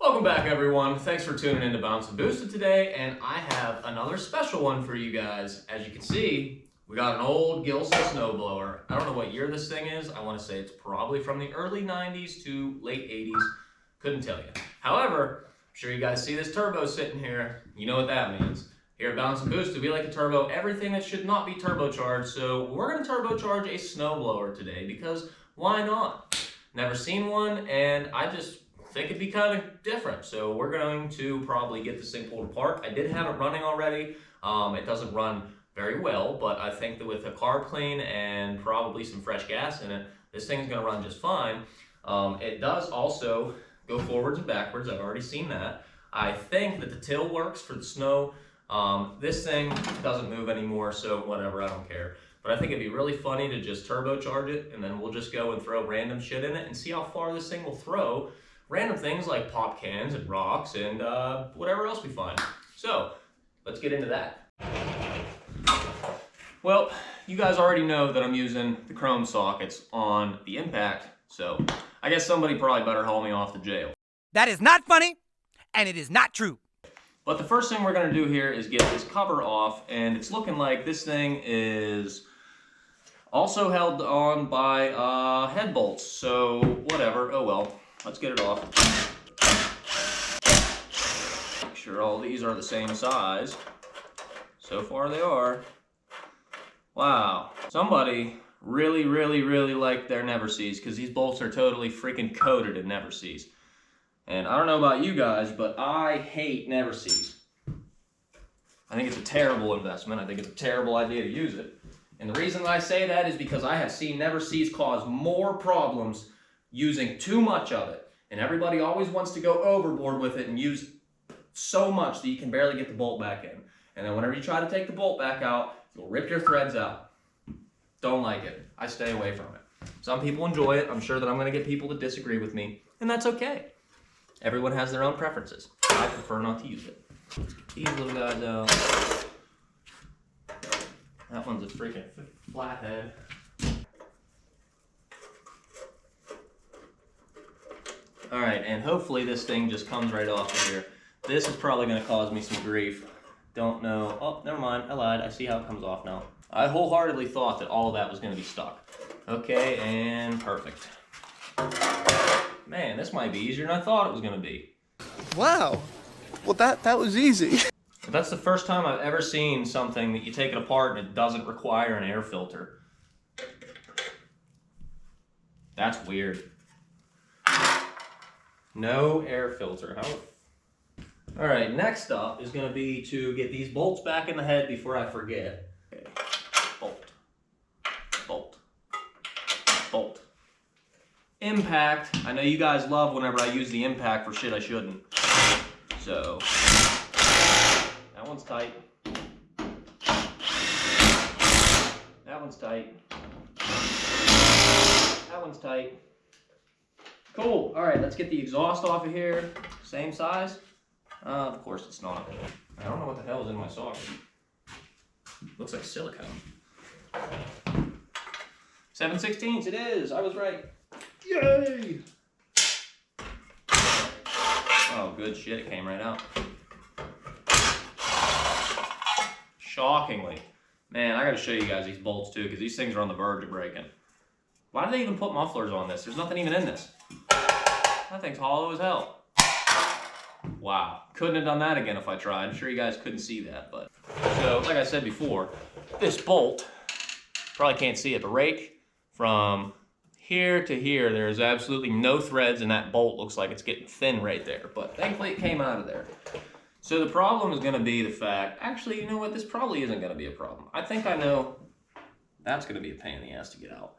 Welcome back, everyone. Thanks for tuning in to Bounce and Boosted today, and I have another special one for you guys. As you can see, we got an old Gilson snowblower. I don't know what year this thing is. I want to say it's probably from the early 90s to late 80s. Couldn't tell you. However, I'm sure you guys see this turbo sitting here. You know what that means. Here at Bounce and Boosted, we like to turbo everything that should not be turbocharged, so we're going to turbocharge a snowblower today because why not? Never seen one, and I just think it'd be kind of different. So we're going to probably get this thing pulled apart. I did have it running already. It doesn't run very well, but I think that with a carb clean and probably some fresh gas in it, this thing is going to run just fine. It does also go forwards and backwards. I've already seen that. I think that the till works for the snow. This thing doesn't move anymore, so whatever, I don't care. But I think it'd be really funny to just turbocharge it, and then we'll just go and throw random shit in it and see how far this thing will throw. Random things like pop cans and rocks and whatever else we find. So, let's get into that. Well, you guys already know that I'm using the chrome sockets on the impact, so I guess somebody probably better haul me off to jail. That is not funny, and it is not true. But the first thing we're going to do here is get this cover off, and it's looking like this thing is also held on by head bolts, so whatever, oh well. Let's get it off. Make sure all these are the same size. So far they are. Wow. Somebody really liked their Never Sees, because these bolts are totally freaking coated in Never Sees. And I don't know about you guys, but I hate Never Sees. I think it's a terrible investment. I think it's a terrible idea to use it. And the reason I say that is because I have seen Never Sees cause more problems using too much of it, and everybody always wants to go overboard with it and use so much that you can barely get the bolt back in. And then whenever you try to take the bolt back out, you'll rip your threads out. Don't like it. I stay away from it. Some people enjoy it. I'm sure that I'm going to get people to disagree with me, and that's okay. Everyone has their own preferences. I prefer not to use it. Let's get these little guys out. That one's a freaking flathead. All right, and hopefully this thing just comes right off of here. This is probably going to cause me some grief. Don't know. Oh, never mind. I lied. I see how it comes off now. I wholeheartedly thought that all of that was going to be stuck. Okay, and perfect. Man, this might be easier than I thought it was going to be. Wow. Well, that was easy. But that's the first time I've ever seen something that you take it apart and it doesn't require an air filter. That's weird. No air filter. All right, next up is going to be to get these bolts back in the head before I forget. Okay. Bolt. Bolt. Bolt. Impact. I know you guys love whenever I use the impact for shit I shouldn't. So, that one's tight. That one's tight. That one's tight. Cool. All right, let's get the exhaust off of here. Same size? Of course it's not. I don't know what the hell is in my socket. Looks like silicone. 7/16 it is. I was right. Yay! Oh, good shit. It came right out. Shockingly. Man, I gotta show you guys these bolts too, because these things are on the verge of breaking. Why do they even put mufflers on this? There's nothing even in this. That thing's hollow as hell. Wow. Couldn't have done that again if I tried. I'm sure you guys couldn't see that, but. So, like I said before, this bolt, probably can't see it, but right from here to here, there's absolutely no threads, and that bolt looks like it's getting thin right there. But thankfully it came out of there. So the problem is going to be the fact, actually, you know what? This probably isn't going to be a problem. I think I know that's going to be a pain in the ass to get out.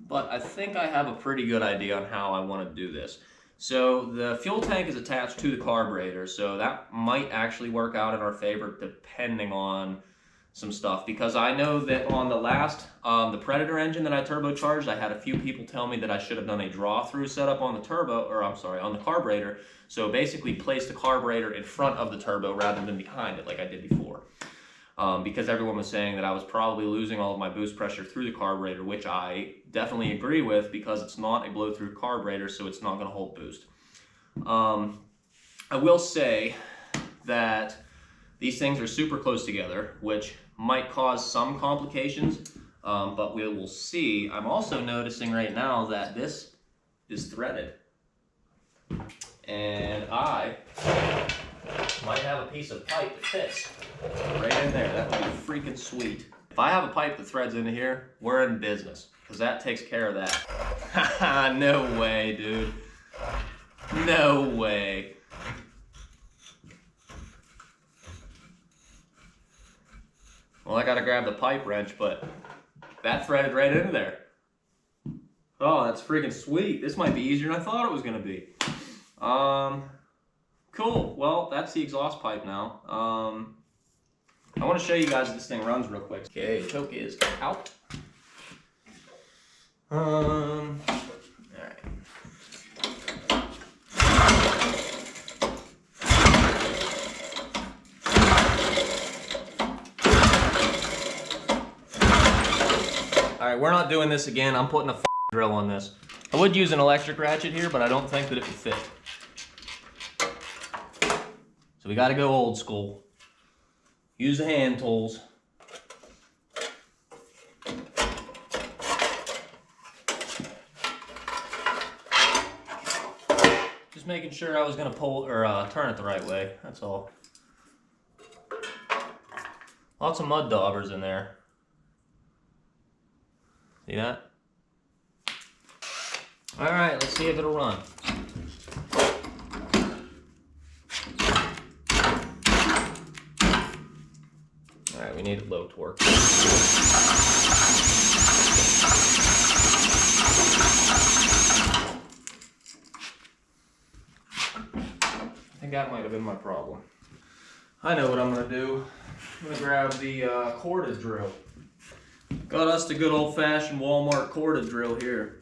But I think I have a pretty good idea on how I want to do this. So the fuel tank is attached to the carburetor, so that might actually work out in our favor depending on some stuff, because I know that on the last, the Predator engine that I turbocharged, I had a few people tell me that I should have done a draw-through setup on the turbo, or I'm sorry, on the carburetor. So basically place the carburetor in front of the turbo rather than behind it like I did before. Because everyone was saying that I was probably losing all of my boost pressure through the carburetor, which I definitely agree with, because it's not a blow-through carburetor, so it's not going to hold boost. I will say that these things are super close together, which might cause some complications, but we will see. I'm also noticing right now that this is threaded. And I might have a piece of pipe that fits right in there. That would be freaking sweet. If I have a pipe that threads into here, we're in business, because that takes care of that. Haha, no way, dude. No way. Well, I gotta grab the pipe wrench, but that threaded right into there. Oh, that's freaking sweet. This might be easier than I thought it was gonna be. Cool. Well, that's the exhaust pipe now. I want to show you guys how this thing runs real quick. Okay, choke is out. All right. All right, we're not doing this again. I'm putting a drill on this. I would use an electric ratchet here, but I don't think that it would fit. So we got to go old school. Use the hand tools. Just making sure I was going to pull or turn it the right way. That's all. Lots of mud daubers in there. See that? All right, let's see if it'll run. All right, we need a low torque. I think that might have been my problem. I know what I'm gonna do. I'm gonna grab the corded drill. Got us the good old-fashioned Walmart corded drill here.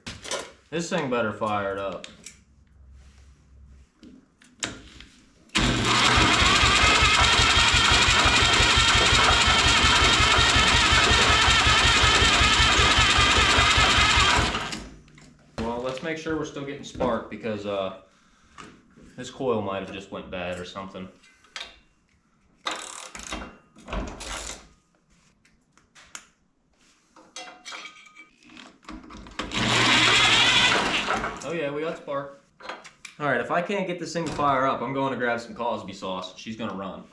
This thing better fire it up. Well, let's make sure we're still getting spark, because this coil might have just went bad or something. Oh yeah, we got spark. All right, if I can't get this thing to fire up, I'm going to grab some Cosby sauce. She's gonna run.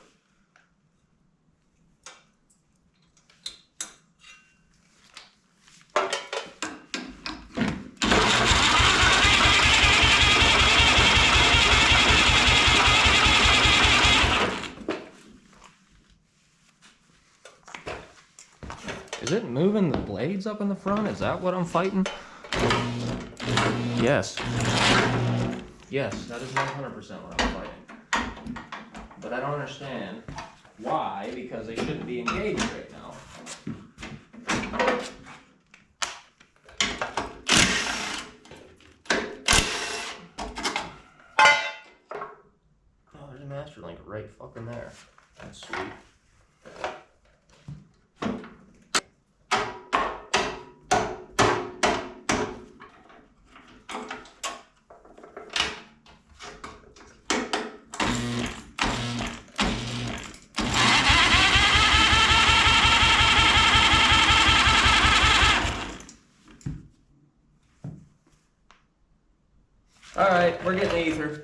Is it moving the blades up in the front? Is that what I'm fighting? Yes. Yes, that is 100% what I'm fighting. But I don't understand why, because they shouldn't be engaged right now. Oh, there's a master link right fucking there. That's sweet. All right, we're getting ether.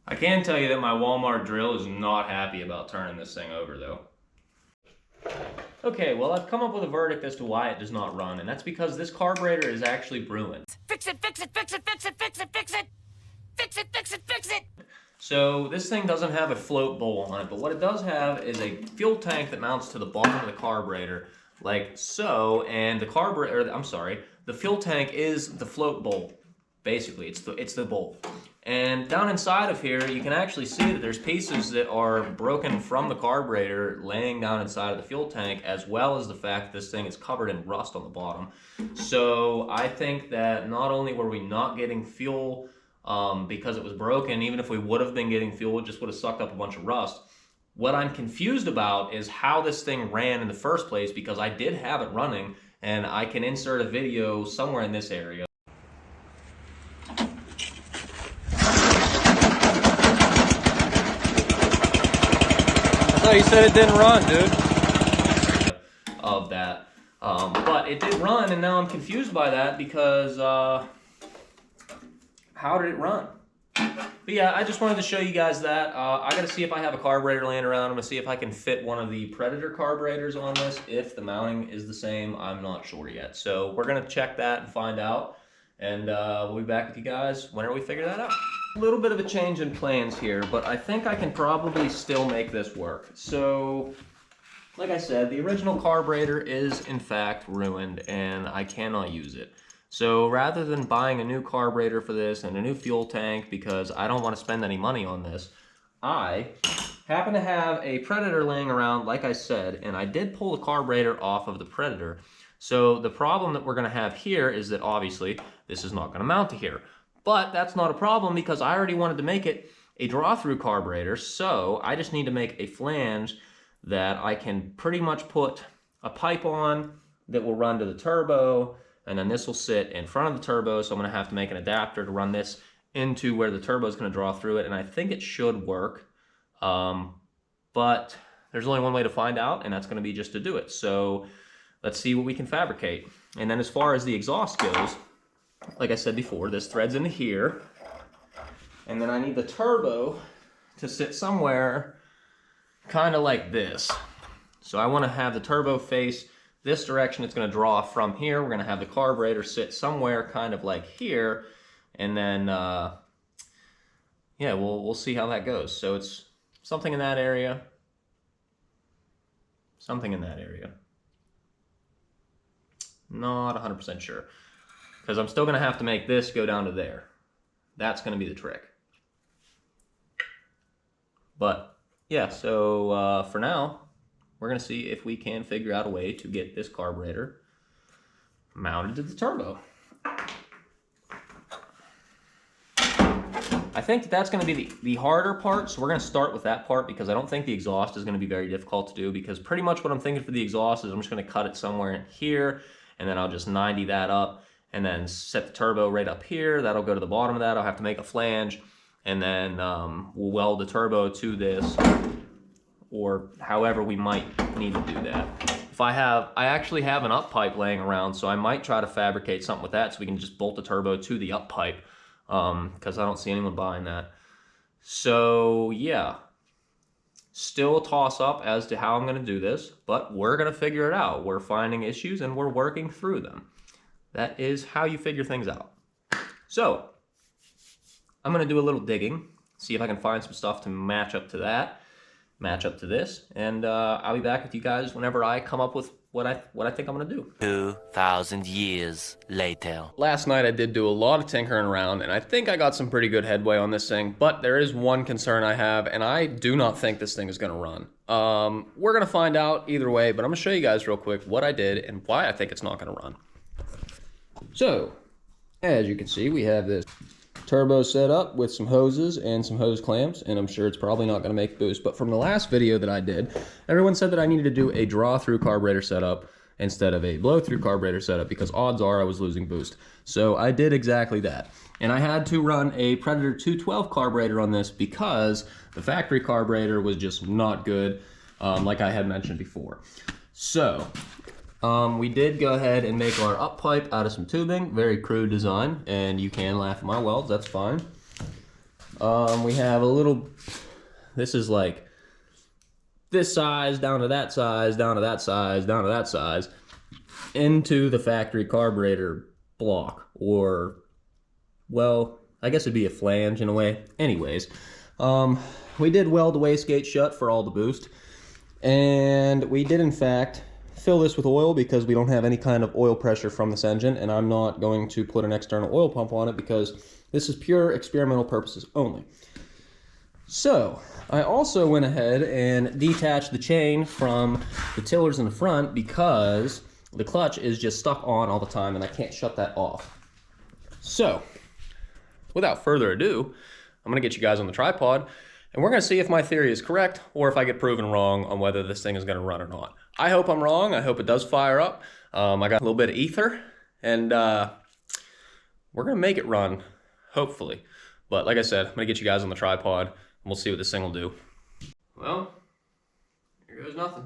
I can tell you that my Walmart drill is not happy about turning this thing over though. Okay, well I've come up with a verdict as to why it does not run, and that's because this carburetor is actually brewing. Fix it, fix it, fix it, fix it, fix it, fix it! Fix it, fix it, fix it! So this thing doesn't have a float bowl on it, but what it does have is a fuel tank that mounts to the bottom of the carburetor, like so, and the carburetor, I'm sorry, the fuel tank is the float bowl. Basically, it's the bowl. And down inside of here, you can actually see that there's pieces that are broken from the carburetor laying down inside of the fuel tank, as well as the fact that this thing is covered in rust on the bottom. So I think that not only were we not getting fuel because it was broken. Even if we would have been getting fuel, it just would have sucked up a bunch of rust. What I'm confused about is how this thing ran in the first place, because I did have it running, and I can insert a video somewhere in this area. I thought you said it didn't run, dude. Of that. But it did run, and now I'm confused by that because how did it run? But yeah, I just wanted to show you guys that. I gotta see if I have a carburetor laying around. I'm gonna see if I can fit one of the Predator carburetors on this. If the mounting is the same, I'm not sure yet. So we're gonna check that and find out. And we'll be back with you guys whenever we figure that out. A little bit of a change in plans here, but I think I can probably still make this work. So, like I said, the original carburetor is in fact ruined and I cannot use it. So rather than buying a new carburetor for this and a new fuel tank, because I don't want to spend any money on this, I happen to have a Predator laying around, like I said, and I did pull the carburetor off of the Predator. So the problem that we're going to have here is that obviously this is not going to mount to here. But that's not a problem because I already wanted to make it a draw-through carburetor, so I just need to make a flange that I can pretty much put a pipe on that will run to the turbo, and then this will sit in front of the turbo, so I'm going to have to make an adapter to run this into where the turbo is going to draw through it, and I think it should work. But there's only one way to find out, and that's going to be just to do it. So let's see what we can fabricate. And then as far as the exhaust goes, like I said before, this threads into here, and then I need the turbo to sit somewhere kind of like this. So I want to have the turbo face this direction. It's going to draw from here. We're going to have the carburetor sit somewhere kind of like here, and then yeah, we'll see how that goes. So it's something in that area, something in that area. Not 100% sure, because I'm still going to have to make this go down to there. That's going to be the trick. But yeah, so for now, we're going to see if we can figure out a way to get this carburetor mounted to the turbo. I think that's going to be the harder part, so we're going to start with that part because I don't think the exhaust is going to be very difficult to do, because pretty much what I'm thinking for the exhaust is I'm just going to cut it somewhere in here, and then I'll just 90 that up, and then set the turbo right up here. That'll go to the bottom of that. I'll have to make a flange, and then we'll weld the turbo to this, or however we might need to do that. If I actually have an up pipe laying around, so I might try to fabricate something with that so we can just bolt the turbo to the up pipe, because I don't see anyone buying that. So yeah, still a toss up as to how I'm going to do this, but we're going to figure it out. We're finding issues and we're working through them. That is how you figure things out. So I'm going to do a little digging, see if I can find some stuff to match up to that, match up to this, and I'll be back with you guys whenever I come up with what I think I'm gonna do. 2,000 years later. Last night I did do a lot of tinkering around, and I think I got some pretty good headway on this thing, but there is one concern I have, and I do not think this thing is gonna run. We're gonna find out either way, but I'm gonna show you guys real quick what I did and why I think it's not gonna run. So, as you can see, we have this turbo set up with some hoses and some hose clamps, and I'm sure it's probably not going to make boost, but from the last video that I did, everyone said that I needed to do a draw-through carburetor setup instead of a blow-through carburetor setup because odds are I was losing boost. So I did exactly that, and I had to run a Predator 212 carburetor on this because the factory carburetor was just not good, like I had mentioned before. So we did go ahead and make our up pipe out of some tubing, very crude design, and you can laugh at my welds, that's fine. We have a little, this is like this size, down to that size, down to that size, down to that size, into the factory carburetor block, or, well, I guess it'd be a flange in a way. Anyways, we did weld the wastegate shut for all the boost, and we did in fact fill this with oil because we don't have any kind of oil pressure from this engine, and I'm not going to put an external oil pump on it because this is pure experimental purposes only. So I also went ahead and detached the chain from the tillers in the front because the clutch is just stuck on all the time and I can't shut that off. So without further ado, I'm gonna get you guys on the tripod and we're gonna see if my theory is correct or if I get proven wrong on whether this thing is gonna run or not. I hope I'm wrong. I hope it does fire up. I got a little bit of ether and we're gonna make it run, hopefully. But like I said, I'm gonna get you guys on the tripod and we'll see what this thing will do. Well, here goes nothing.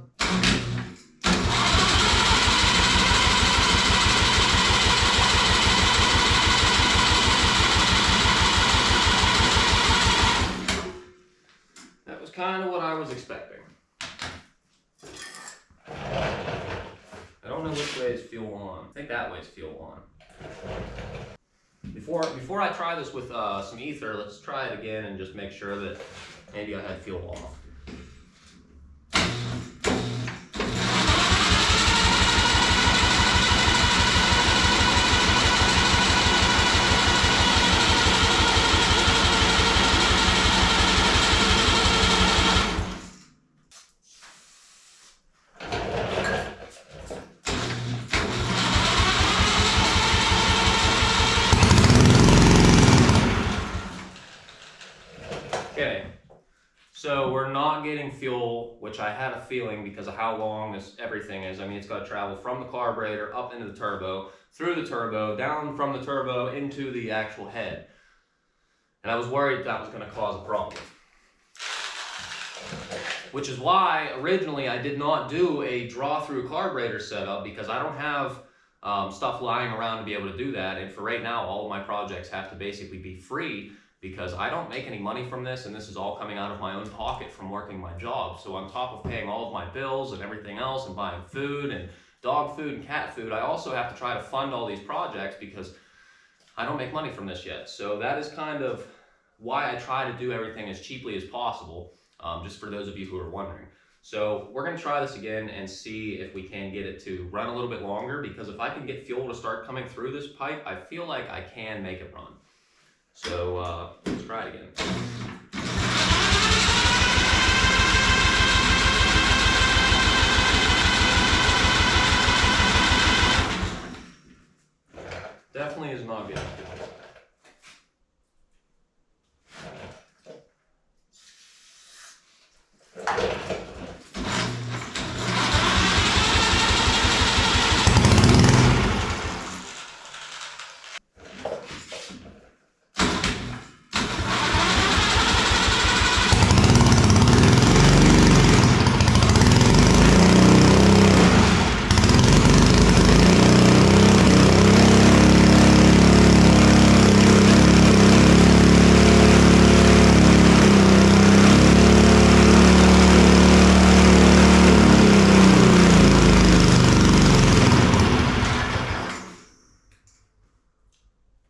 That was kind of what I was expecting. I don't know which way is fuel on. I think that way is fuel on. Before I try this with some ether, let's try it again and just make sure that maybe I had fuel off. Okay, so we're not getting fuel, which I had a feeling because of how long this everything is. I mean, it's got to travel from the carburetor up into the turbo, through the turbo, down from the turbo into the actual head. And I was worried that was going to cause a problem. Which is why originally I did not do a draw-through carburetor setup because I don't have stuff lying around to be able to do that. And for right now, all of my projects have to basically be free because I don't make any money from this, and this is all coming out of my own pocket from working my job. So on top of paying all of my bills and everything else and buying food and dog food and cat food, I also have to try to fund all these projects because I don't make money from this yet. So that is kind of why I try to do everything as cheaply as possible, just for those of you who are wondering. So we're gonna try this again and see if we can get it to run a little bit longer, because if I can get fuel to start coming through this pipe, I feel like I can make it run. So let's try it again. Definitely is not good.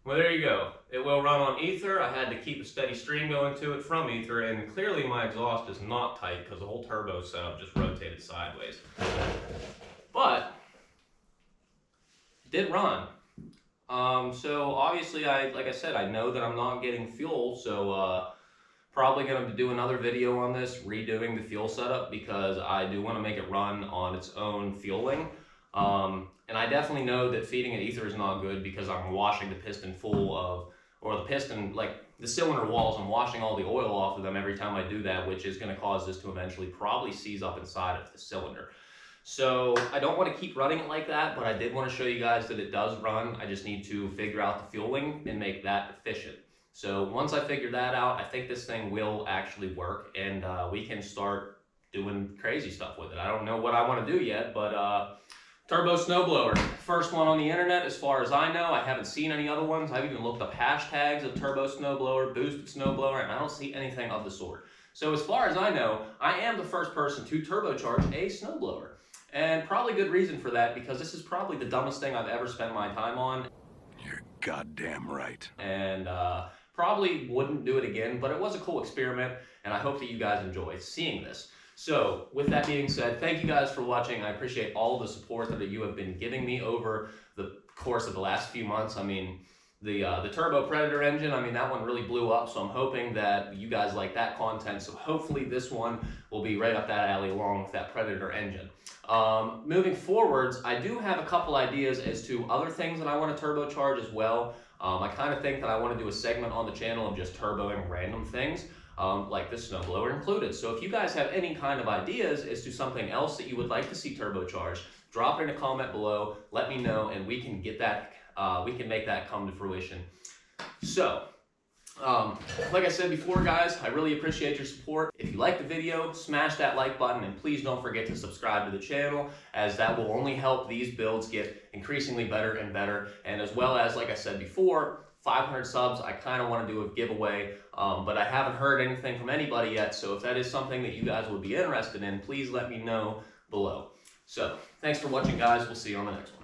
Well, there you go. It will run on ether. I had to keep a steady stream going to it from ether, and clearly my exhaust is not tight because the whole turbo setup just rotated sideways. But it did run. So obviously, like I said, I know that I'm not getting fuel, so probably going to do another video on this, redoing the fuel setup, because I do want to make it run on its own fueling. And I definitely know that feeding it ether is not good because I'm washing the piston full of, or the piston, like the cylinder walls, I'm washing all the oil off of them every time I do that, which is going to cause this to eventually probably seize up inside of the cylinder. So I don't want to keep running it like that, but I did want to show you guys that it does run. I just need to figure out the fueling and make that efficient. So once I figure that out, I think this thing will actually work, and we can start doing crazy stuff with it. I don't know what I want to do yet, but turbo snowblower, first one on the internet as far as I know. I haven't seen any other ones. I've even looked up hashtags of turbo snowblower, boosted snowblower, and I don't see anything of the sort. So as far as I know, I am the first person to turbocharge a snowblower. And probably good reason for that, because this is probably the dumbest thing I've ever spent my time on. You're goddamn right. And probably wouldn't do it again, but it was a cool experiment, and I hope that you guys enjoy seeing this. So with that being said, thank you guys for watching. I appreciate all the support that you have been giving me over the course of the last few months. I mean, the Turbo Predator engine, I mean, that one really blew up, so I'm hoping that you guys like that content. So hopefully this one will be right up that alley along with that Predator engine. Moving forwards, I do have a couple ideas as to other things that I want to turbocharge as well. I kind of think that I want to do a segment on the channel of just turboing random things, like the snowblower included. So if you guys have any kind of ideas as to something else that you would like to see turbocharged, drop it in a comment below, let me know, and we can get that, we can make that come to fruition. So, like I said before, guys, I really appreciate your support. If you like the video, smash that like button, and please don't forget to subscribe to the channel, as that will only help these builds get increasingly better and better. And as well as, like I said before, 500 subs, I kind of want to do a giveaway, but I haven't heard anything from anybody yet. So if that is something that you guys would be interested in, please let me know below. So, thanks for watching, guys. We'll see you on the next one.